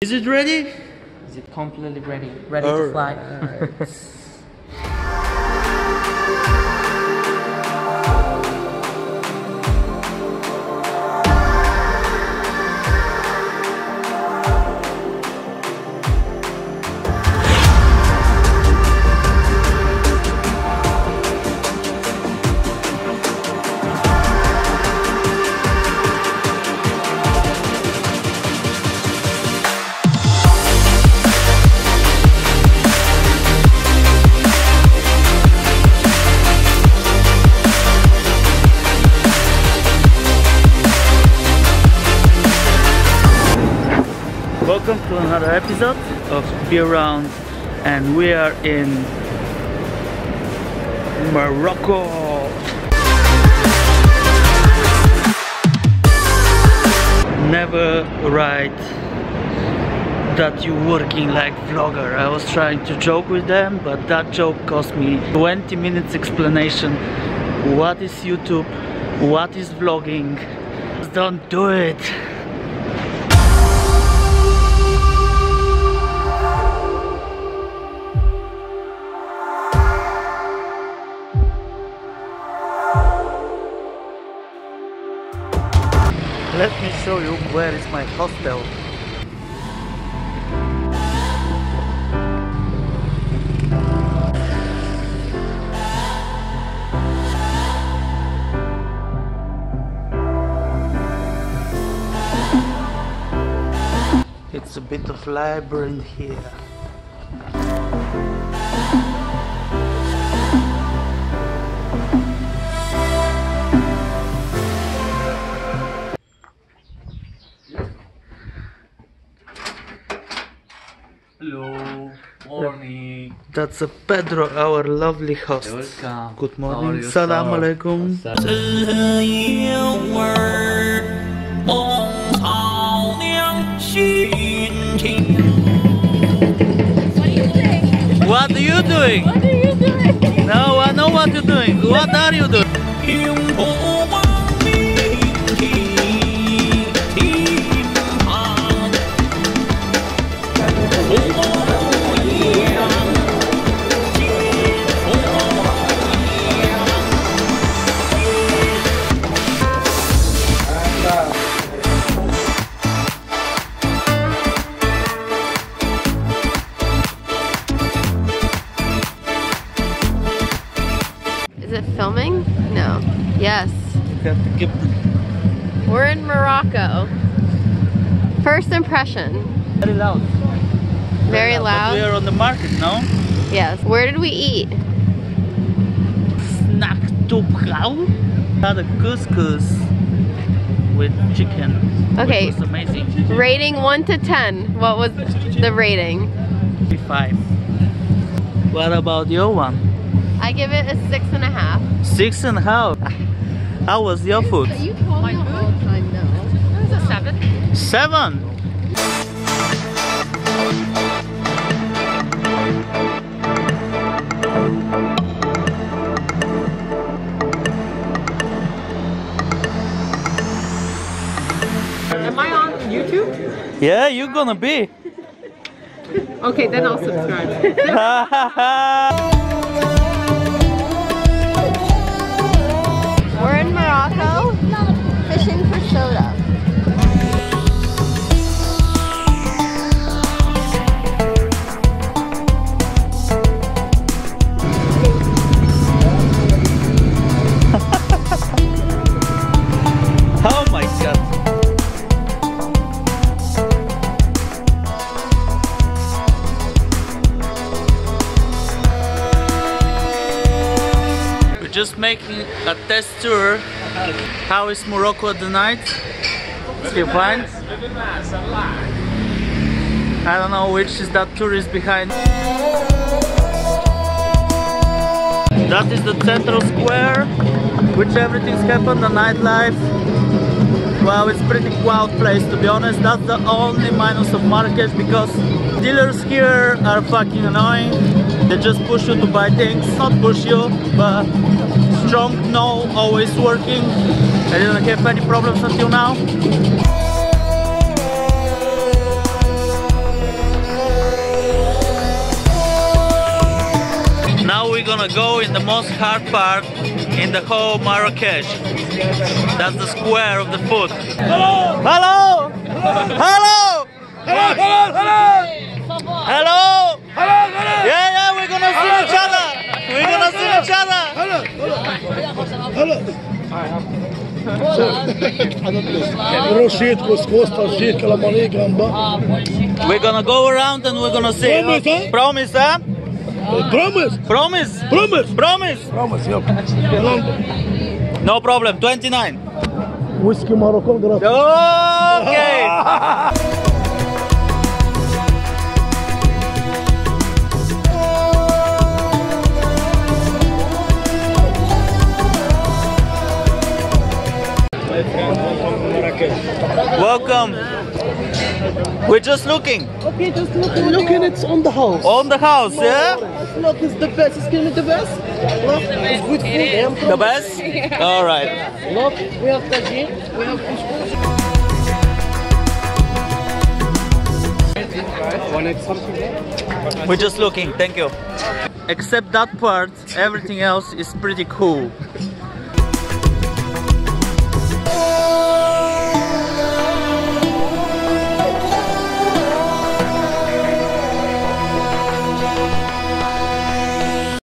Is it ready? Is it completely ready? Ready to fly? Welcome to another episode of Be Around, and we are in Morocco. Never write that you're working like vlogger. I was trying to joke with them, but that joke cost me 20 minutes explanation. What is YouTube? What is vlogging? Just don't do it. Let me show you where is my hostel. It's a bit of labyrinth here. Hello, morning. That's a Pedro, our lovely host. Welcome. Good morning. Salam alaikum. What are you doing? What are you doing? No, I know what you're doing. What are you doing? Is it filming? No. Yes. We're in Morocco. First impression. Very loud. Very loud. We are on the market now. Yes. Where did we eat? Snack to brow. Had a couscous with chicken. Okay. Which was amazing. Rating 1 to 10. What was the rating? 5. What about your one? I give it a 6.5. 6.5. How was your food? You call me all the time, no. It was a 7. 7. Am I on YouTube? Yeah, you're gonna be. Okay, then I'll subscribe. We're in Morocco, fishing for soda. Oh my god. We're just making a test tour. How is Morocco at the night? Still fine? I don't know which is that tourist behind. That is the central square, which everything's happened, the nightlife. Well, it's pretty wild place, to be honest. That's the only minus of Marrakesh, because dealers here are fucking annoying. They just push you to buy things, not push you, but strong no, always working. I didn't have any problems until now. gonna go in the most hard part in the whole Marrakesh. That's the square of the food. Hello! Hello! Hello! Hello! Hello! Hello! Yeah, we're gonna see each other! We're gonna see each other! We're gonna go around and we're gonna see. Promise, huh? Promise. Promise? Promise. Promise? Promise, yep. No problem, 29. Whiskey Morocco. Okay! Welcome. We're just looking. Okay, just looking. It's on the house. On the house, yeah? Look, it's the best. It's gonna be the best. Look, it's good food. The best? All right. Look, we have tagine. We have couscous. We're just looking. Thank you. Except that part, everything else is pretty cool.